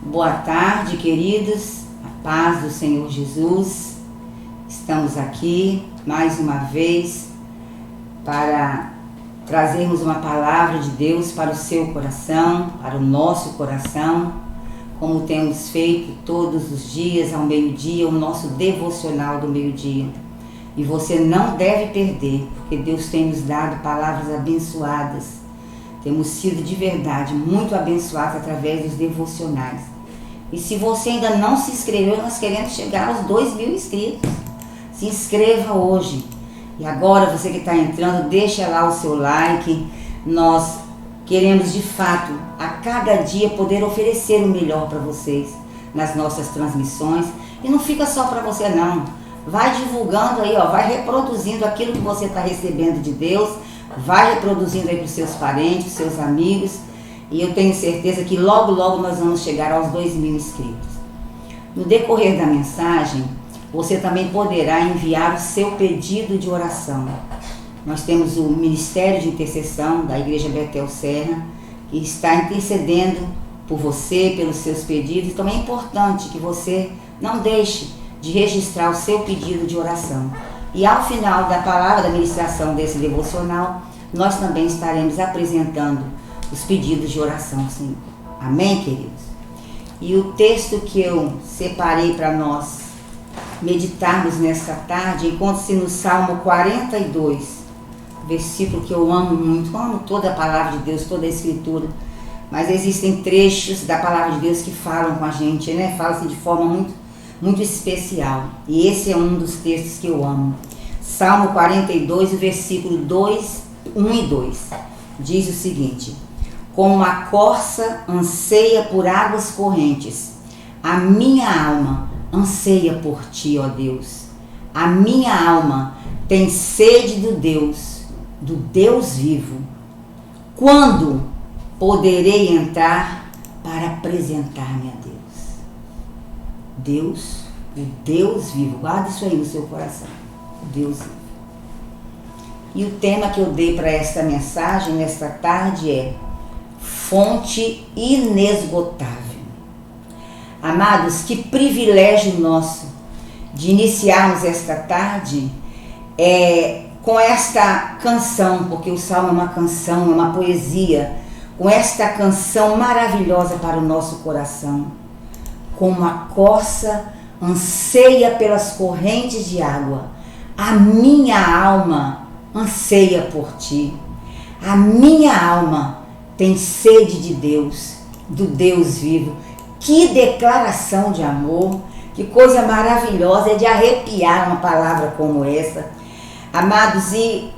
Boa tarde, queridos, a paz do Senhor Jesus. Estamos aqui mais uma vez para trazermos uma palavra de Deus para o seu coração, para o nosso coração, como temos feito todos os dias ao meio-dia, o nosso devocional do meio-dia. E você não deve perder, porque Deus tem nos dado palavras abençoadas. Temos sido de verdade muito abençoados através dos devocionais. E se você ainda não se inscreveu, nós queremos chegar aos 2.000 inscritos. Se inscreva hoje. E agora você que está entrando, deixa lá o seu like. Nós queremos de fato, a cada dia, poder oferecer o melhor para vocês nas nossas transmissões. E não fica só para você não. Vai divulgando aí, vai reproduzindo aquilo que você está recebendo de Deus. Vai reproduzindo aí para os seus parentes, seus amigos. E eu tenho certeza que logo, logo nós vamos chegar aos 2.000 inscritos. No decorrer da mensagem, você também poderá enviar o seu pedido de oração. Nós temos o Ministério de Intercessão da Igreja Betel Serra, que está intercedendo por você, pelos seus pedidos. Então é importante que você não deixe de registrar o seu pedido de oração. E ao final da palavra da ministração desse devocional, nós também estaremos apresentando os pedidos de oração, Senhor. Amém, queridos? E o texto que eu separei para nós meditarmos nesta tarde encontra-se no Salmo 42, versículo que eu amo muito. Amo toda a palavra de Deus, toda a Escritura, mas existem trechos da palavra de Deus que falam com a gente, né? Fala-se de forma muito especial. E esse é um dos textos que eu amo. Salmo 42, versículo 1 e 2. Diz o seguinte: como a corça anseia por águas correntes, a minha alma anseia por ti, ó Deus. A minha alma tem sede do Deus vivo. Quando poderei entrar para apresentar-me a Deus? Deus, o Deus vivo. Guarda isso aí no seu coração. O Deus vivo. E o tema que eu dei para esta mensagem nesta tarde é fonte inesgotável. Amados, que privilégio nosso de iniciarmos esta tarde com esta canção, porque o Salmo é uma canção, é uma poesia, com esta canção maravilhosa para o nosso coração. Como a corça anseia pelas correntes de água, a minha alma anseia por ti. A minha alma tem sede de Deus, do Deus vivo. Que declaração de amor, que coisa maravilhosa, é de arrepiar uma palavra como essa. Amados, e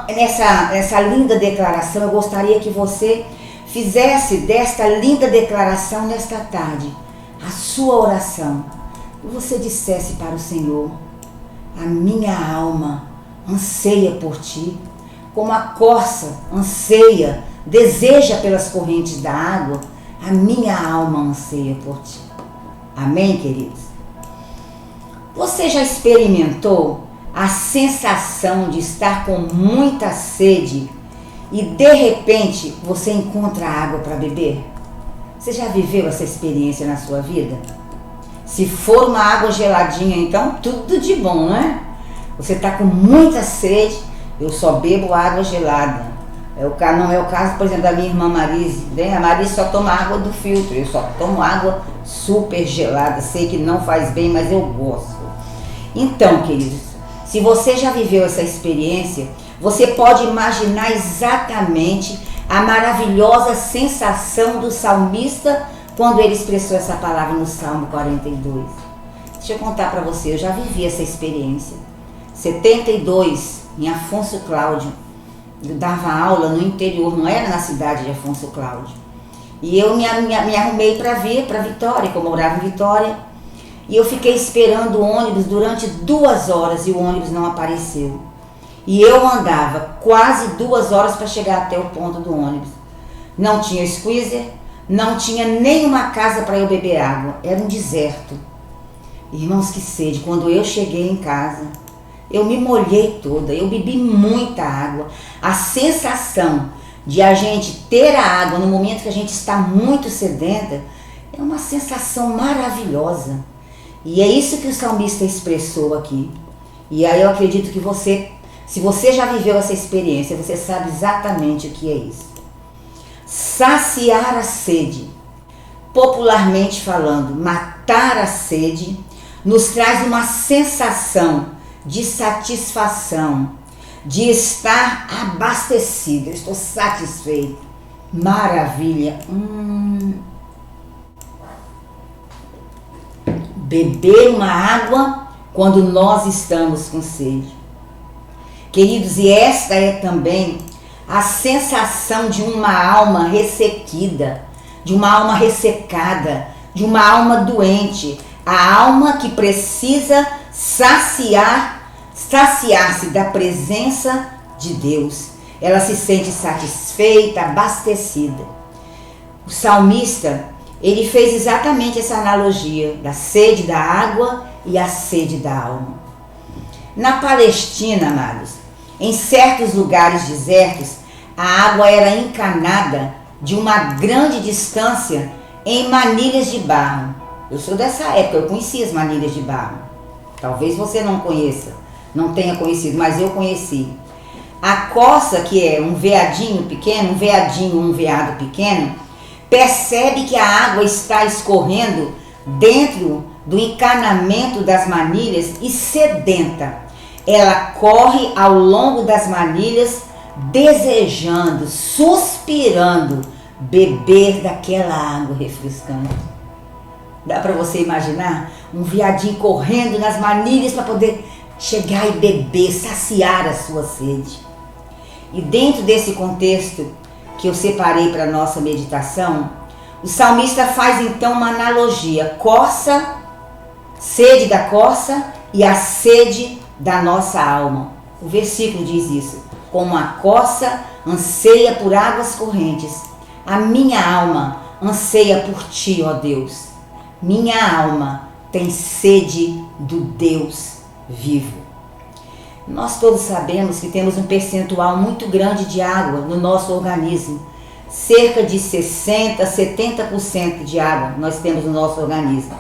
nessa linda declaração, eu gostaria que você fizesse desta linda declaração nesta tarde a sua oração. E você dissesse para o Senhor: a minha alma anseia por ti, como a corça anseia, deseja pelas correntes da água, a minha alma anseia por ti. Amém, queridos? Você já experimentou a sensação de estar com muita sede e de repente você encontra água para beber? Você já viveu essa experiência na sua vida? Se for uma água geladinha, então tudo de bom, né? Você está com muita sede, eu só bebo água gelada. Não é o caso, por exemplo, da minha irmã Marise, né? A Marise só toma água do filtro, eu só tomo água super gelada. Sei que não faz bem, mas eu gosto. Então, queridos, se você já viveu essa experiência, você pode imaginar exatamente a maravilhosa sensação do salmista quando ele expressou essa palavra no Salmo 42. Deixa eu contar para você, eu já vivi essa experiência. 72, em Afonso Cláudio. Eu dava aula no interior, não era na cidade de Afonso Cláudio. E eu me arrumei para vir para Vitória, que eu morava em Vitória. E eu fiquei esperando o ônibus durante 2 horas e o ônibus não apareceu. E eu andava quase 2 horas para chegar até o ponto do ônibus. Não tinha squeezer, não tinha nenhuma casa para eu beber água. Era um deserto. Irmãos, que sede. Quando eu cheguei em casa, eu me molhei toda, eu bebi muita água. A sensação de a gente ter a água no momento que a gente está muito sedenta É uma sensação maravilhosa. E é isso que o salmista expressou aqui. E aí eu acredito que você, se você já viveu essa experiência, você sabe exatamente o que é isso. Saciar a sede, popularmente falando, matar a sede, nos traz uma sensação de satisfação, de estar abastecido. Eu estou satisfeito. Maravilha. Beber uma água quando nós estamos com sede. Queridos, e esta é também a sensação de uma alma ressequida, de uma alma ressecada, de uma alma doente, a alma que precisa saciar-se da presença de Deus. Ela se sente satisfeita, abastecida. O salmista, ele fez exatamente essa analogia da sede da água e a sede da alma. Na Palestina, amados, em certos lugares desertos, a água era encanada de uma grande distância em manilhas de barro. Eu sou dessa época, eu conheci as manilhas de barro. Talvez você não conheça, não tenha conhecido, mas eu conheci. A coça, que é um veadinho pequeno, um veado pequeno, percebe que a água está escorrendo dentro do encanamento das manilhas e sedenta. Ela corre ao longo das manilhas, desejando, suspirando, beber daquela água refrescante. Dá para você imaginar um veadinho correndo nas manilhas para poder chegar e beber, saciar a sua sede. E dentro desse contexto que eu separei para a nossa meditação, o salmista faz então uma analogia: coça, sede da coça e a sede da nossa alma. O versículo diz isso: como a coça anseia por águas correntes, a minha alma anseia por ti, ó Deus. Minha alma tem sede do Deus vivo. Nós todos sabemos que temos um percentual muito grande de água no nosso organismo. Cerca de 60%, 70% de água nós temos no nosso organismo.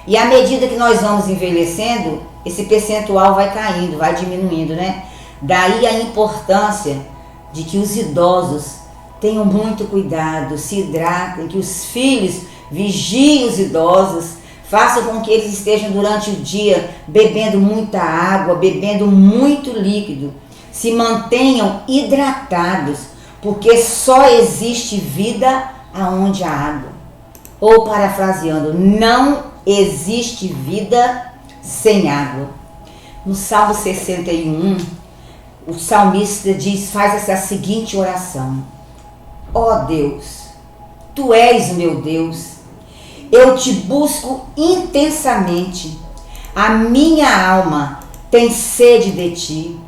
E à medida que nós vamos envelhecendo, esse percentual vai caindo, vai diminuindo, né? Daí a importância de que os idosos tenham muito cuidado, se hidratem, que os filhos vigiem os idosos, façam com que eles estejam durante o dia bebendo muita água, bebendo muito líquido, se mantenham hidratados, porque só existe vida aonde há água. Ou parafraseando, não existe vida sem água. No Salmo 61, o salmista faz essa seguinte oração: ó Deus, Tu és o meu Deus, eu te busco intensamente, a minha alma tem sede de ti,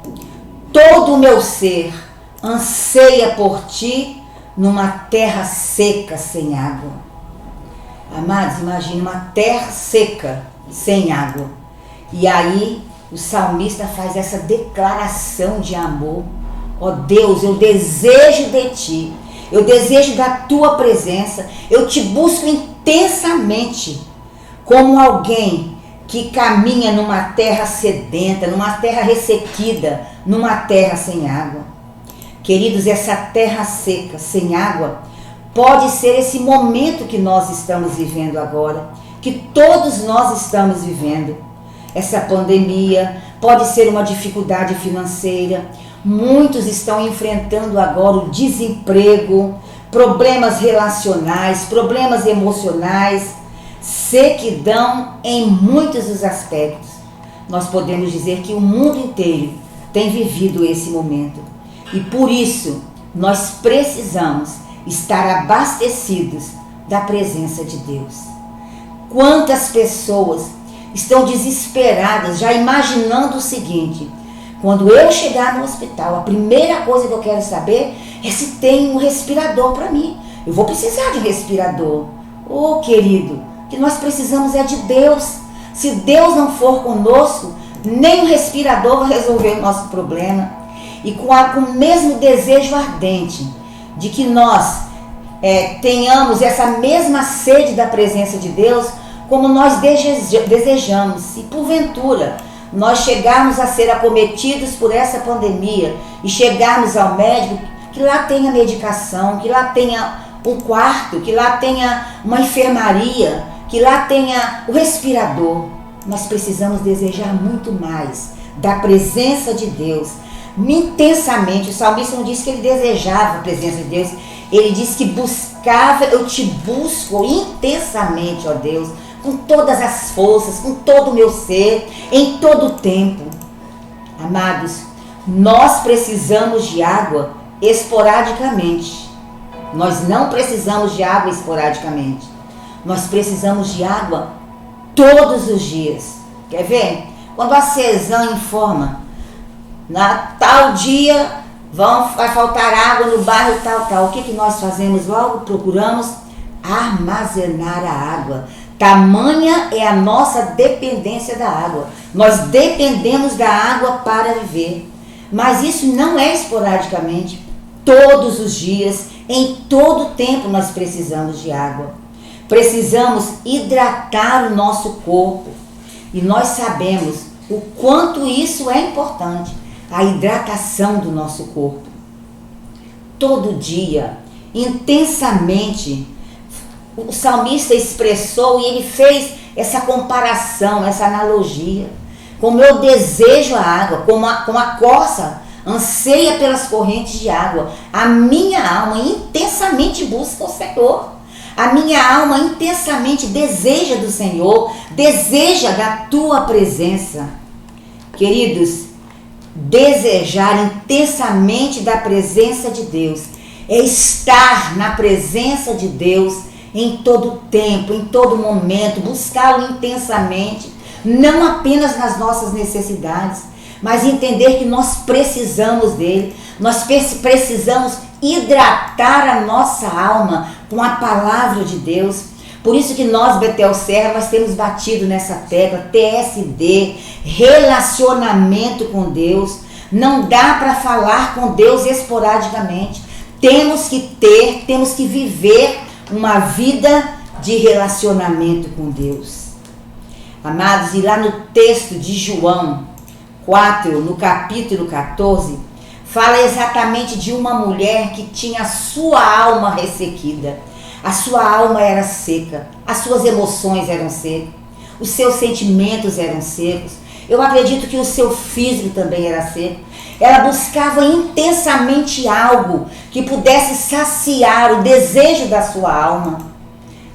todo o meu ser anseia por ti numa terra seca sem água. Amados, imagine uma terra seca sem água. E aí o salmista faz essa declaração de amor: ó Deus, eu desejo de ti, eu desejo da tua presença, eu te busco intensamente, como alguém que caminha numa terra sedenta, numa terra ressequida, numa terra sem água. Queridos, essa terra seca, sem água, pode ser esse momento que nós estamos vivendo agora, que todos nós estamos vivendo. Essa pandemia pode ser uma dificuldade financeira. Muitos estão enfrentando agora o desemprego, problemas relacionais, problemas emocionais, sequidão em muitos dos aspectos. Nós podemos dizer que o mundo inteiro tem vivido esse momento. E por isso, nós precisamos estar abastecidos da presença de Deus. Quantas pessoas estão desesperadas, já imaginando o seguinte: quando eu chegar no hospital, a primeira coisa que eu quero saber é se tem um respirador para mim. Eu vou precisar de um respirador. Oh, querido, o que nós precisamos é de Deus. Se Deus não for conosco, nem o respirador vai resolver o nosso problema. E com o mesmo desejo ardente de que nós tenhamos essa mesma sede da presença de Deus como nós desejamos. E porventura nós chegarmos a ser acometidos por essa pandemia e chegarmos ao médico, que lá tenha medicação, que lá tenha um quarto, que lá tenha uma enfermaria, que lá tenha o respirador. Nós precisamos desejar muito mais da presença de Deus, intensamente. O salmista não disse que ele desejava a presença de Deus, ele disse que buscava. Eu te busco intensamente, ó Deus, com todas as forças, com todo o meu ser, em todo o tempo. Amados, nós precisamos de água esporadicamente. Nós não precisamos de água esporadicamente. Nós precisamos de água todos os dias. Quer ver? Quando a CESAM informa, na tal dia vai faltar água no bairro tal. O que nós fazemos logo? Procuramos armazenar a água. Tamanha é a nossa dependência da água. Nós dependemos da água para viver. Mas isso não é esporadicamente. Todos os dias, em todo tempo nós precisamos de água. Precisamos hidratar o nosso corpo. E nós sabemos o quanto isso é importante. A hidratação do nosso corpo. Todo dia, intensamente, o salmista expressou e ele fez essa comparação, essa analogia. Como eu desejo a água, como a corça anseia pelas correntes de água, a minha alma intensamente busca o Senhor. A minha alma intensamente deseja do Senhor, deseja da tua presença. Queridos, desejar intensamente da presença de Deus é estar na presença de Deus em todo tempo, em todo momento, buscá-lo intensamente, não apenas nas nossas necessidades, mas entender que nós precisamos dele, nós precisamos hidratar a nossa alma com a palavra de Deus. Por isso que nós, Betel Serra, nós temos batido nessa tecla, TSD, relacionamento com Deus. Não dá para falar com Deus esporadicamente. Temos que viver uma vida de relacionamento com Deus. Amados, e lá no texto de João 4, no capítulo 14, fala exatamente de uma mulher que tinha a sua alma ressequida. A sua alma era seca, as suas emoções eram secas, os seus sentimentos eram secos. Eu acredito que o seu físico também era seco. Ela buscava intensamente algo que pudesse saciar o desejo da sua alma.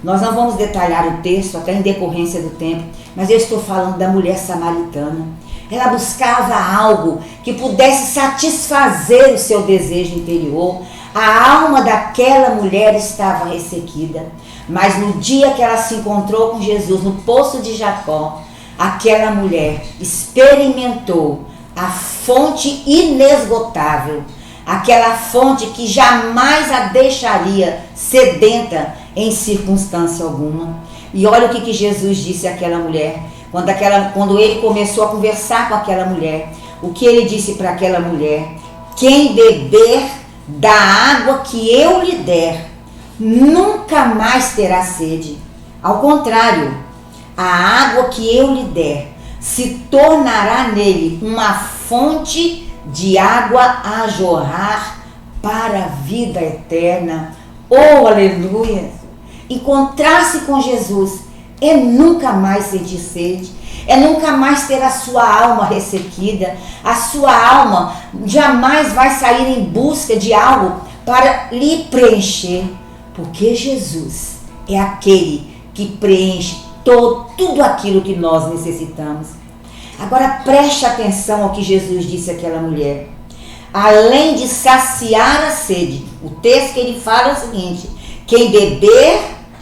Nós não vamos detalhar o texto, até em decorrência do tempo, mas eu estou falando da mulher samaritana. Ela buscava algo que pudesse satisfazer o seu desejo interior. A alma daquela mulher estava ressequida, mas no dia que ela se encontrou com Jesus no poço de Jacó, aquela mulher experimentou a fonte inesgotável, aquela fonte que jamais a deixaria sedenta em circunstância alguma. E olha o que Jesus disse àquela mulher, quando ele começou a conversar com aquela mulher, o que ele disse para aquela mulher: quem beber da água que eu lhe der, nunca mais terá sede. Ao contrário, a água que eu lhe der se tornará nele uma fonte de água a jorrar para a vida eterna. Oh, aleluia! Encontrar-se com Jesus é nunca mais sentir sede, é nunca mais ter a sua alma ressequida. A sua alma jamais vai sair em busca de algo para lhe preencher, porque Jesus é aquele que preenche tudo aquilo que nós necessitamos. Agora preste atenção ao que Jesus disse àquela mulher. Além de saciar a sede, o texto que ele fala é o seguinte: quem beber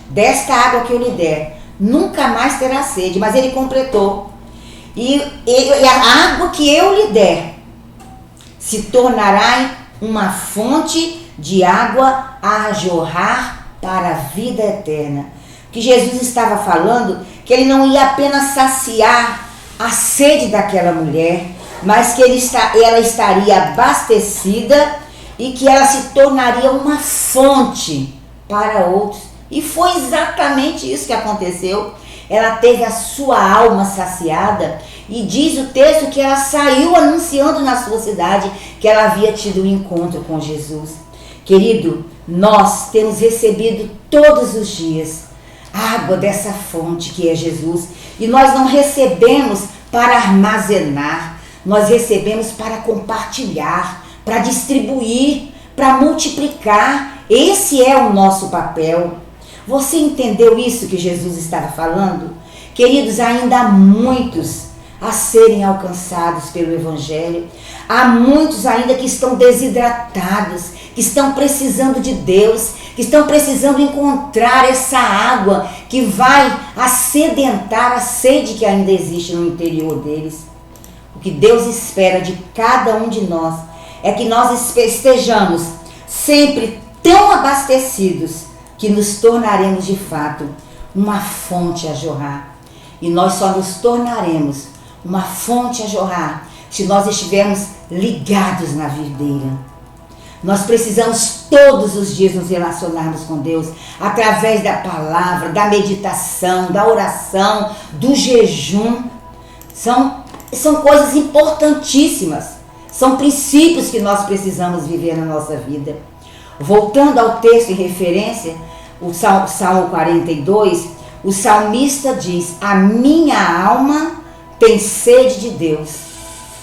desta água que eu lhe der, nunca mais terá sede. Mas ele completou: e a água que eu lhe der se tornará uma fonte de água a jorrar para a vida eterna. Que Jesus estava falando que ele não ia apenas saciar a sede daquela mulher, mas que ela estaria abastecida e que ela se tornaria uma fonte para outros. E foi exatamente isso que aconteceu. Ela teve a sua alma saciada e diz o texto que ela saiu anunciando na sua cidade que ela havia tido um encontro com Jesus. Querido, nós temos recebido todos os dias água dessa fonte que é Jesus. E nós não recebemos para armazenar, nós recebemos para compartilhar, para distribuir, para multiplicar. Esse é o nosso papel. Você entendeu isso que Jesus estava falando? Queridos, ainda há muitos a serem alcançados pelo Evangelho. Há muitos ainda que estão desidratados, que estão precisando de Deus, que estão precisando encontrar essa água que vai acidentar a sede que ainda existe no interior deles. O que Deus espera de cada um de nós é que nós estejamos sempre tão abastecidos que nos tornaremos de fato uma fonte a jorrar. E nós só nos tornaremos uma fonte a jorrar se nós estivermos ligados na videira. Nós precisamos todos os dias nos relacionarmos com Deus através da palavra, da meditação, da oração, do jejum. São coisas importantíssimas. São princípios que nós precisamos viver na nossa vida. Voltando ao texto em referência, o Salmo 42, o salmista diz: a minha alma tem sede de Deus.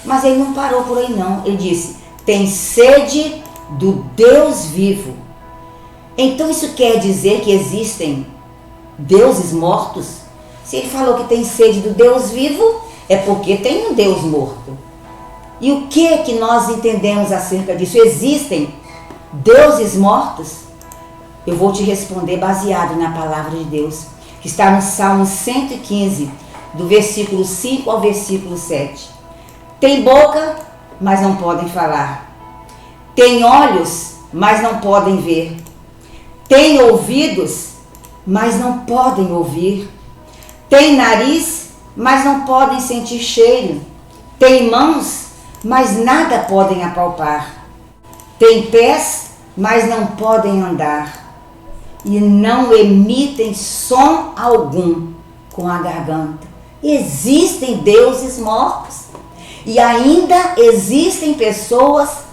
Mas ele não parou por aí não, ele disse: tem sede do Deus vivo. Então isso quer dizer que existem deuses mortos? Se ele falou que tem sede do Deus vivo, é porque tem um Deus morto. E o que nós entendemos acerca disso? Existem deuses mortos? Eu vou te responder baseado na palavra de Deus, que está no Salmo 115, do versículo 5 ao versículo 7. Tem boca, mas não podem falar. Tem olhos, mas não podem ver. Tem ouvidos, mas não podem ouvir. Tem nariz, mas não podem sentir cheiro. Tem mãos, mas nada podem apalpar. Tem pés, mas não podem andar. E não emitem som algum com a garganta. Existem deuses mortos. E ainda existem pessoas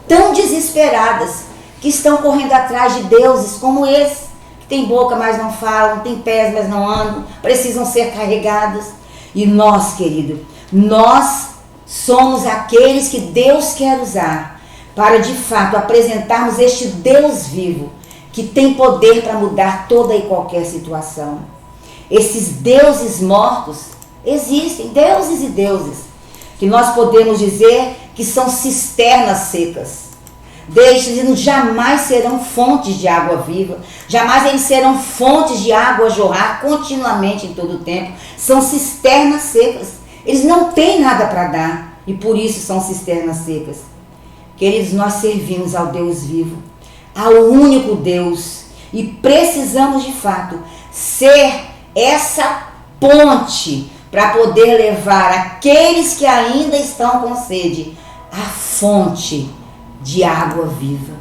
tão desesperadas que estão correndo atrás de deuses como esse, que tem boca, mas não falam, tem pés, mas não andam, precisam ser carregados. E nós, querido, nós somos aqueles que Deus quer usar para, de fato, apresentarmos este Deus vivo, que tem poder para mudar toda e qualquer situação. Esses deuses mortos existem, deuses e deuses, que nós podemos dizer que são cisternas secas. Destes jamais serão fontes de água viva, jamais eles serão fontes de água a jorrar continuamente em todo o tempo. São cisternas secas, eles não têm nada para dar e por isso são cisternas secas. Queridos, nós servimos ao Deus vivo, ao único Deus, e precisamos de fato ser essa ponte para poder levar aqueles que ainda estão com sede à fonte de água viva,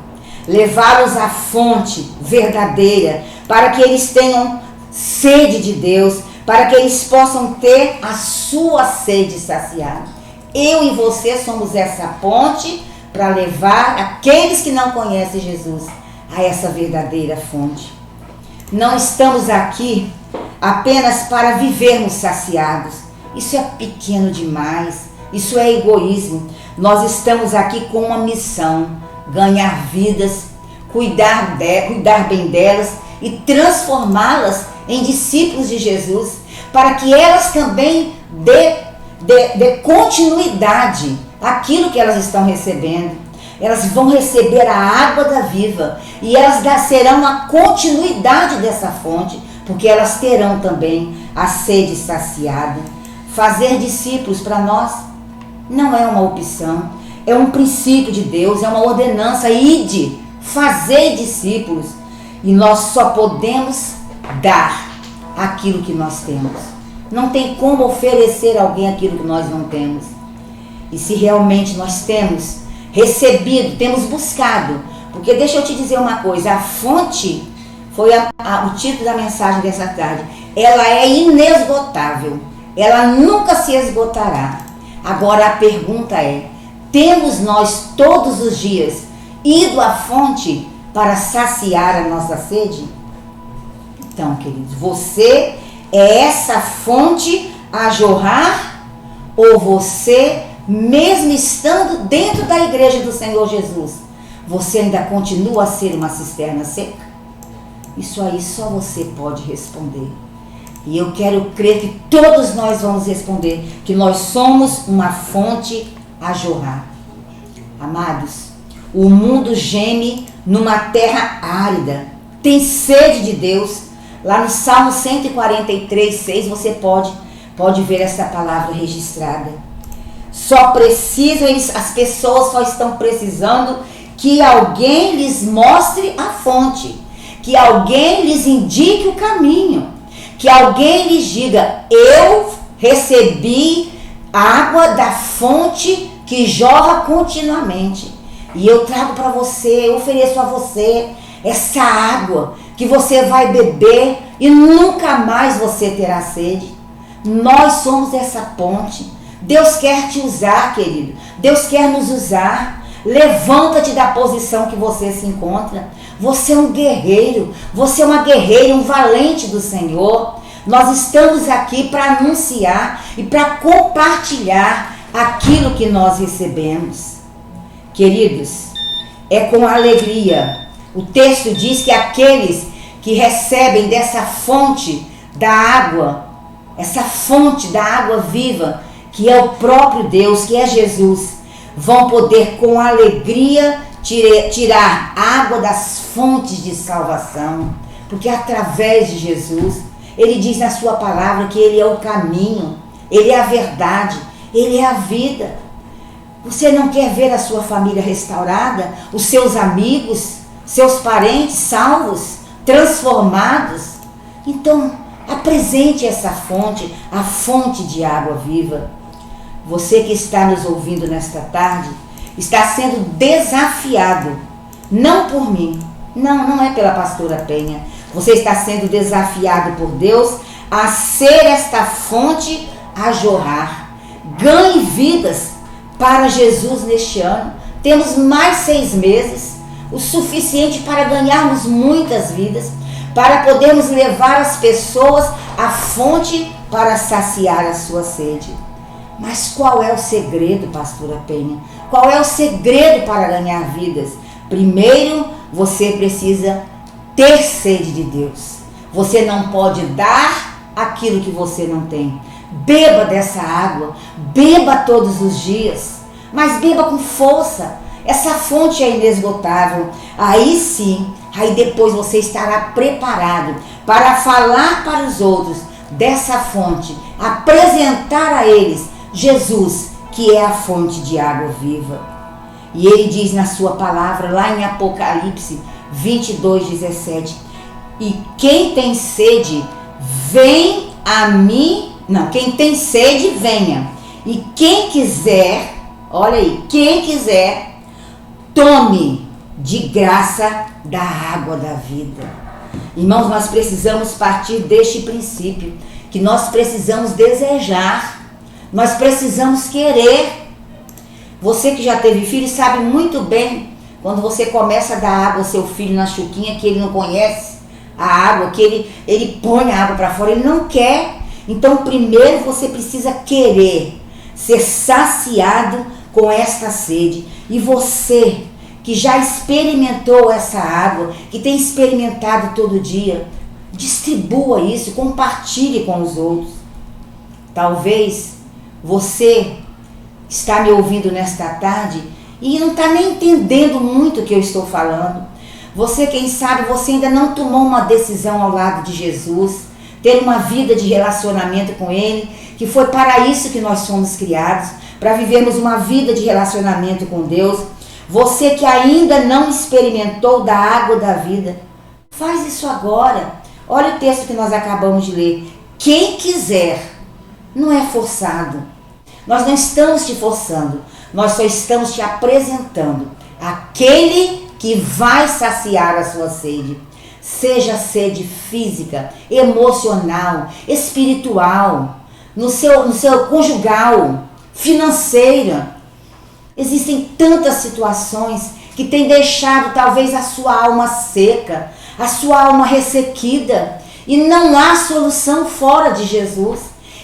levá-los à fonte verdadeira, para que eles tenham sede de Deus, para que eles possam ter a sua sede saciada. Eu e você somos essa ponte para levar aqueles que não conhecem Jesus a essa verdadeira fonte. Não estamos aqui apenas para vivermos saciados. Isso é pequeno demais, isso é egoísmo. Nós estamos aqui com uma missão: ganhar vidas, cuidar bem delas e transformá-las em discípulos de Jesus, para que elas também dê continuidade àquilo que elas estão recebendo. Elas vão receber a água da vida e elas serão a continuidade dessa fonte, porque elas terão também a sede saciada. Fazer discípulos para nós não é uma opção, é um princípio de Deus, é uma ordenança: ide, fazei discípulos. E nós só podemos dar aquilo que nós temos. Não tem como oferecer a alguém aquilo que nós não temos. E se realmente nós temos recebido, temos buscado, porque deixa eu te dizer uma coisa: a fonte Foi o título da mensagem dessa tarde. Ela é inesgotável. Ela nunca se esgotará. Agora a pergunta é: temos nós todos os dias ido à fonte para saciar a nossa sede? Então, queridos, você é essa fonte a jorrar, ou você, mesmo estando dentro da igreja do Senhor Jesus, você ainda continua a ser uma cisterna seca? Isso aí só você pode responder. E eu quero crer que todos nós vamos responder que nós somos uma fonte a jorrar. Amados, o mundo geme numa terra árida, tem sede de Deus. Lá no Salmo 143, 6, você pode ver essa palavra registrada. Só precisam, as pessoas só estão precisando que alguém lhes mostre a fonte, que alguém lhes indique o caminho, que alguém lhes diga: eu recebi água da fonte que jorra continuamente, e eu trago para você, eu ofereço a você essa água que você vai beber e nunca mais você terá sede. Nós somos essa ponte. Deus quer te usar, querido. Deus quer nos usar. Levanta-te da posição que você se encontra. Você é um guerreiro. Você é uma guerreira, um valente do Senhor. Nós estamos aqui para anunciar e para compartilhar aquilo que nós recebemos. Queridos, é com alegria. O texto diz que aqueles que recebem dessa fonte da água, essa fonte da água viva, que é o próprio Deus, que é Jesus, vão poder com alegria tirar água das fontes de salvação, porque através de Jesus, Ele diz na sua palavra que Ele é o caminho, Ele é a verdade, Ele é a vida. Você não quer ver a sua família restaurada, os seus amigos, seus parentes salvos, transformados? Então, apresente essa fonte, a fonte de água viva. Você que está nos ouvindo nesta tarde, está sendo desafiado, não por mim, não é pela pastora Penha. Você está sendo desafiado por Deus a ser esta fonte a jorrar. Ganhe vidas para Jesus neste ano. Temos mais 6 meses, o suficiente para ganharmos muitas vidas, para podermos levar as pessoas à fonte para saciar a sua sede. Mas qual é o segredo, pastora Penha? Qual é o segredo para ganhar vidas? Primeiro, você precisa ter sede de Deus. Você não pode dar aquilo que você não tem. Beba dessa água, beba todos os dias, mas beba com força. Essa fonte é inesgotável. Aí sim, aí depois você estará preparado para falar para os outros dessa fonte, apresentar a eles Jesus, que é a fonte de água viva. E Ele diz na sua palavra, lá em Apocalipse 22:17, e quem tem sede, vem a mim. Não, quem tem sede, venha. E quem quiser, olha aí, quem quiser, tome de graça da água da vida. Irmãos, nós precisamos partir deste princípio, que nós precisamos desejar, nós precisamos querer. Você que já teve filho sabe muito bem, quando você começa a dar água ao seu filho na chuquinha, que ele não conhece a água, que ele põe a água para fora, ele não quer. Então, primeiro você precisa querer ser saciado com esta sede. E você que já experimentou essa água, que tem experimentado todo dia, distribua isso, compartilhe com os outros. Talvez você está me ouvindo nesta tarde e não está nem entendendo muito o que eu estou falando. Você, quem sabe, você ainda não tomou uma decisão ao lado de Jesus, ter uma vida de relacionamento com Ele, que foi para isso que nós fomos criados, para vivermos uma vida de relacionamento com Deus. Você que ainda não experimentou da água da vida, faz isso agora. Olha o texto que nós acabamos de ler. Quem quiser, não é forçado. Nós não estamos te forçando, nós só estamos te apresentando aquele que vai saciar a sua sede. Seja sede física, emocional, espiritual, no seu conjugal, financeira. Existem tantas situações que têm deixado talvez a sua alma seca, a sua alma ressequida, e não há solução fora de Jesus.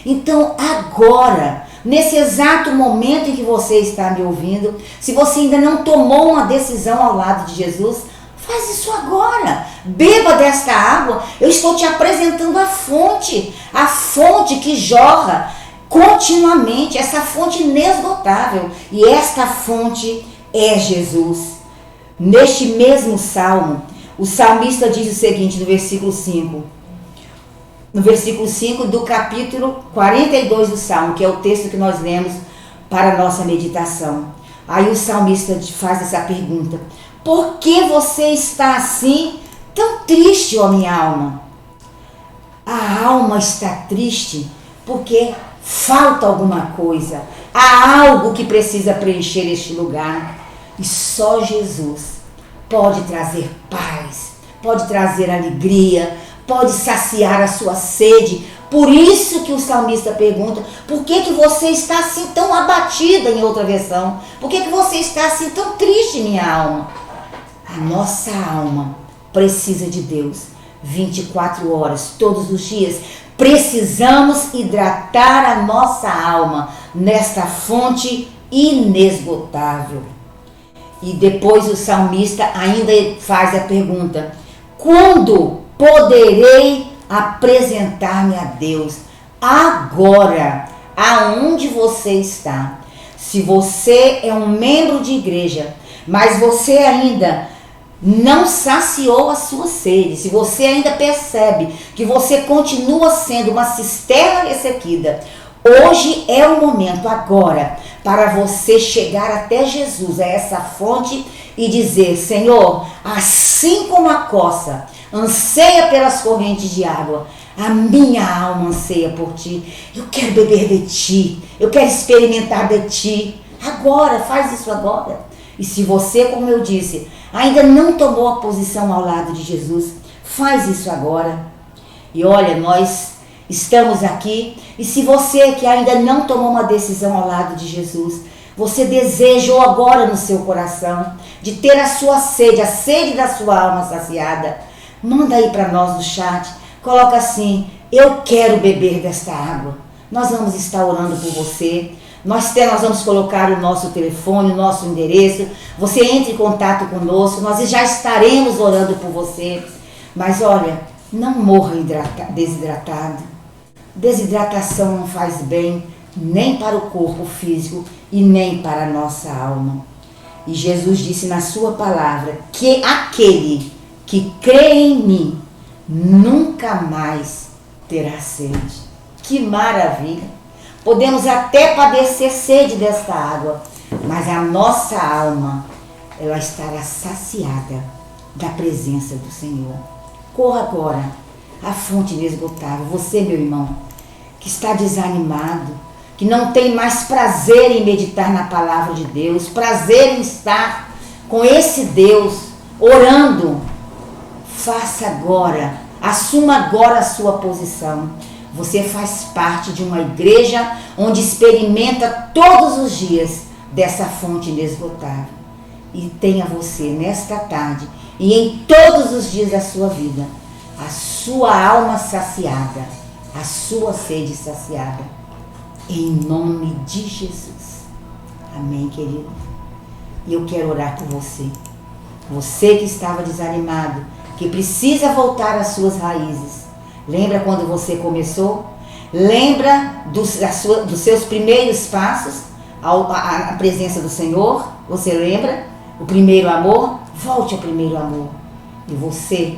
Então agora, nesse exato momento em que você está me ouvindo, se você ainda não tomou uma decisão ao lado de Jesus, faz isso agora. Beba desta água. Eu estou te apresentando a fonte que jorra continuamente, essa fonte inesgotável. E esta fonte é Jesus. Neste mesmo salmo, o salmista diz o seguinte no versículo 5. No versículo 5 do capítulo 42 do salmo, que é o texto que nós lemos para a nossa meditação. Aí o salmista faz essa pergunta: por que você está assim, tão triste, ó minha alma? A alma está triste porque falta alguma coisa. Há algo que precisa preencher este lugar. E só Jesus pode trazer paz, pode trazer alegria, pode saciar a sua sede. Por isso que o salmista pergunta: por que você está assim tão abatida, em outra versão? Por que você está assim tão triste, minha alma? A nossa alma precisa de Deus 24 horas, todos os dias. Precisamos hidratar a nossa alma nesta fonte inesgotável. E depois o salmista ainda faz a pergunta: quando poderei apresentar-me a Deus? Agora, aonde você está? Se você é um membro de igreja, mas você ainda não saciou a sua sede, se você ainda percebe que você continua sendo uma cisterna ressequida, hoje é o momento agora para você chegar até Jesus, a essa fonte, e dizer: Senhor, assim como a coça anseia pelas correntes de água, a minha alma anseia por ti. Eu quero beber de ti, eu quero experimentar de ti. Agora, faz isso agora. E se você, como eu disse, ainda não tomou a posição ao lado de Jesus, faz isso agora. E olha, nós estamos aqui, e se você que ainda não tomou uma decisão ao lado de Jesus, você desejou agora no seu coração de ter a sua sede, a sede da sua alma saciada, manda aí para nós no chat, coloca assim: eu quero beber desta água. Nós vamos estar orando por você. Nós vamos colocar o nosso telefone, o nosso endereço. Você entre em contato conosco, nós já estaremos orando por você. Mas olha, não morra desidratado. Desidratação não faz bem nem para o corpo físico e nem para a nossa alma. E Jesus disse na sua palavra que aquele que crê em mim nunca mais terá sede. Que maravilha! Podemos até padecer sede desta água, mas a nossa alma, ela estará saciada da presença do Senhor. Corra agora à fonte inesgotável. Você, meu irmão, que está desanimado, que não tem mais prazer em meditar na palavra de Deus, prazer em estar com esse Deus, orando, faça agora, assuma agora a sua posição. Você faz parte de uma igreja onde experimenta todos os dias dessa fonte inesgotável. E tenha você nesta tarde e em todos os dias da sua vida a sua alma saciada, a sua sede saciada. Em nome de Jesus. Amém, querido? E eu quero orar por você. Você que estava desanimado, que precisa voltar às suas raízes. Lembra quando você começou? Lembra dos seus primeiros passos à presença do Senhor? Você lembra? O primeiro amor? Volte ao primeiro amor. E você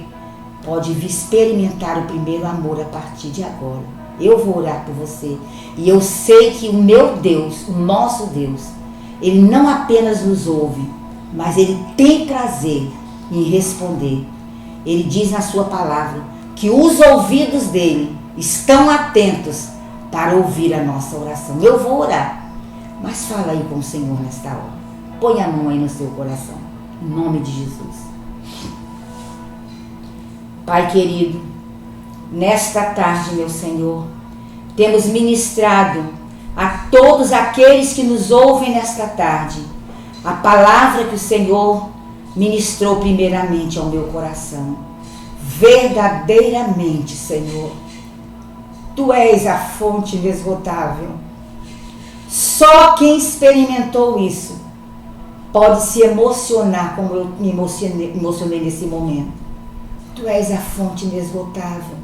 pode experimentar o primeiro amor a partir de agora. Eu vou orar por você. E eu sei que o meu Deus, o nosso Deus, Ele não apenas nos ouve, mas Ele tem prazer em responder. Ele diz na sua palavra que os ouvidos dele estão atentos para ouvir a nossa oração. Eu vou orar, mas fala aí com o Senhor nesta hora. Põe a mão aí no seu coração, em nome de Jesus. Pai querido, nesta tarde, meu Senhor, temos ministrado a todos aqueles que nos ouvem nesta tarde a palavra que o Senhor ministrou primeiramente ao meu coração. Verdadeiramente, Senhor, Tu és a fonte inesgotável. Só quem experimentou isso pode se emocionar como eu me emocionei nesse momento. Tu és a fonte inesgotável.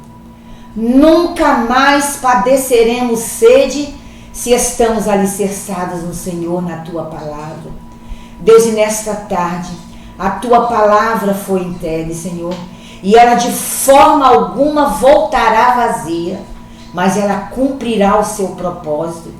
Nunca mais padeceremos sede se estamos alicerçados no Senhor, na Tua palavra. Deus, e nesta tarde, a Tua palavra foi entregue, Senhor, e ela de forma alguma voltará vazia, mas ela cumprirá o seu propósito.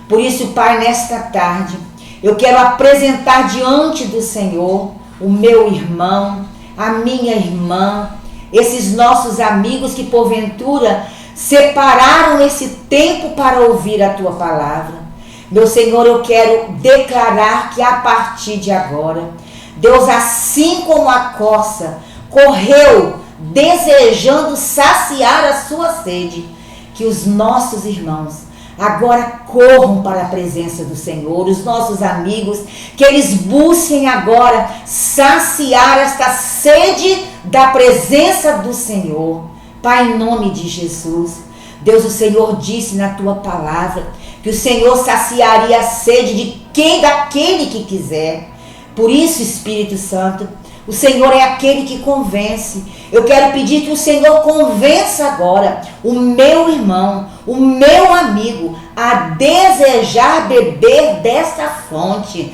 Por isso, Pai, nesta tarde, eu quero apresentar diante do Senhor o meu irmão, a minha irmã, esses nossos amigos que porventura separaram esse tempo para ouvir a Tua palavra. Meu Senhor, eu quero declarar que a partir de agora, Deus, assim como a corça correu desejando saciar a sua sede, que os nossos irmãos agora corram para a presença do Senhor, os nossos amigos, que eles busquem agora saciar esta sede da presença do Senhor. Pai, em nome de Jesus, Deus, o Senhor disse na Tua palavra que o Senhor saciaria a sede de daquele que quiser. Por isso, Espírito Santo, o Senhor é aquele que convence. Eu quero pedir que o Senhor convença agora o meu irmão, o meu amigo, a desejar beber desta fonte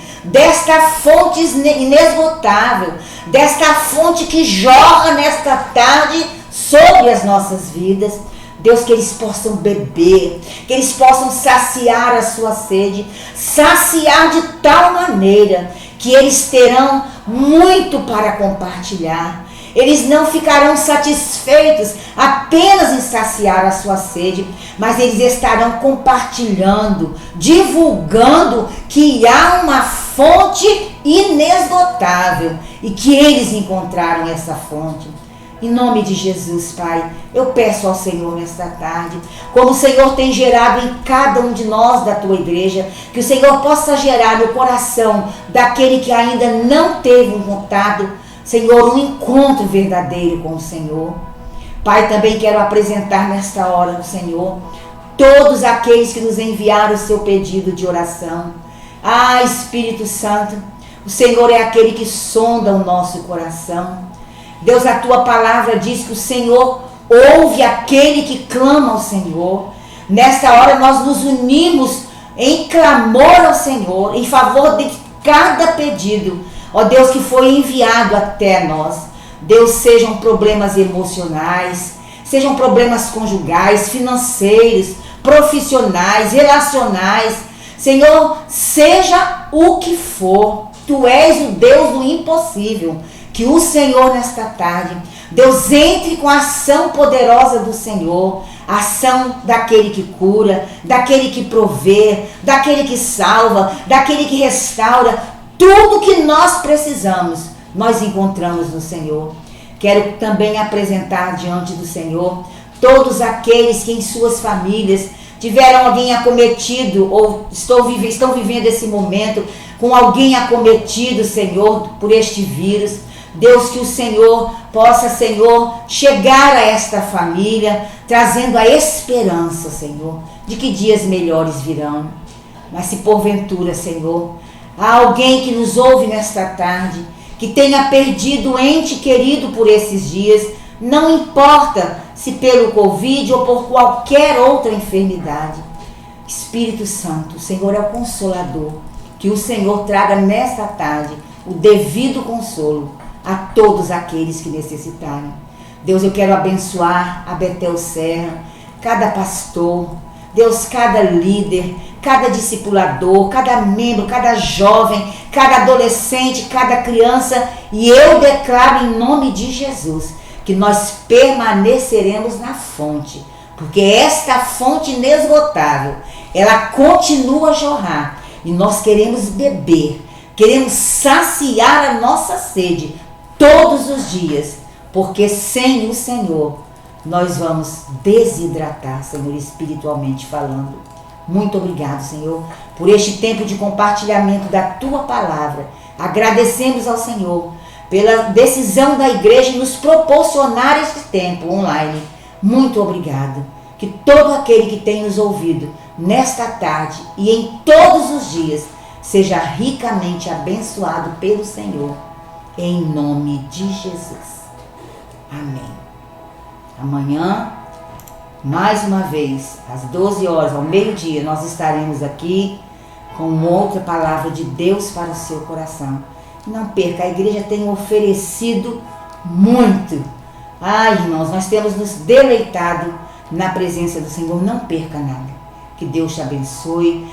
inesgotável, desta fonte que jorra nesta tarde sobre as nossas vidas. Deus, que eles possam beber, que eles possam saciar a sua sede, saciar de tal maneira que eles terão muito para compartilhar. Eles não ficarão satisfeitos apenas em saciar a sua sede, mas eles estarão compartilhando, divulgando que há uma fonte inesgotável e que eles encontraram essa fonte. Em nome de Jesus, Pai, eu peço ao Senhor nesta tarde, como o Senhor tem gerado em cada um de nós da Tua igreja, que o Senhor possa gerar no coração daquele que ainda não teve um contato, Senhor, um encontro verdadeiro com o Senhor. Pai, também quero apresentar nesta hora, Senhor, todos aqueles que nos enviaram o seu pedido de oração. Ah, Espírito Santo, o Senhor é aquele que sonda o nosso coração. Deus, a Tua palavra diz que o Senhor ouve aquele que clama ao Senhor. Nesta hora nós nos unimos em clamor ao Senhor, em favor de cada pedido, ó Deus, que foi enviado até nós. Deus, sejam problemas emocionais, sejam problemas conjugais, financeiros, profissionais, relacionais. Senhor, seja o que for, Tu és o Deus do impossível. Que o Senhor nesta tarde, Deus, entre com a ação poderosa do Senhor, a ação daquele que cura, daquele que provê, daquele que salva, daquele que restaura. Tudo que nós precisamos, nós encontramos no Senhor. Quero também apresentar diante do Senhor todos aqueles que em suas famílias tiveram alguém acometido ou estão vivendo esse momento com alguém acometido, Senhor, por este vírus. Deus, que o Senhor possa, Senhor, chegar a esta família, trazendo a esperança, Senhor, de que dias melhores virão. Mas se porventura, Senhor, há alguém que nos ouve nesta tarde, que tenha perdido um ente querido por esses dias, não importa se pelo Covid ou por qualquer outra enfermidade. Espírito Santo, o Senhor é o Consolador, que o Senhor traga nesta tarde o devido consolo a todos aqueles que necessitarem. Deus, eu quero abençoar a Betel Serra, cada pastor, Deus, cada líder, cada discipulador, cada membro, cada jovem, cada adolescente, cada criança, e eu declaro em nome de Jesus que nós permaneceremos na fonte, porque esta fonte inesgotável, ela continua a jorrar, e nós queremos beber, queremos saciar a nossa sede todos os dias, porque sem o Senhor nós vamos desidratar, Senhor, espiritualmente falando. Muito obrigado, Senhor, por este tempo de compartilhamento da Tua palavra. Agradecemos ao Senhor pela decisão da igreja em nos proporcionar este tempo online. Muito obrigado. Que todo aquele que tem nos ouvido nesta tarde e em todos os dias seja ricamente abençoado pelo Senhor, em nome de Jesus. Amém. Amanhã, mais uma vez, às 12 horas, ao meio-dia, nós estaremos aqui com outra palavra de Deus para o seu coração. Não perca, a igreja tem oferecido muito. Ai, irmãos, nós temos nos deleitado na presença do Senhor. Não perca nada. Que Deus te abençoe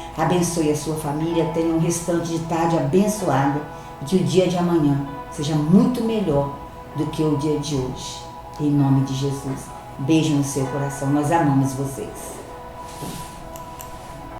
a sua família, tenha um restante de tarde abençoada e que o dia de amanhã seja muito melhor do que o dia de hoje. Em nome de Jesus. Beijo no seu coração. Nós amamos vocês.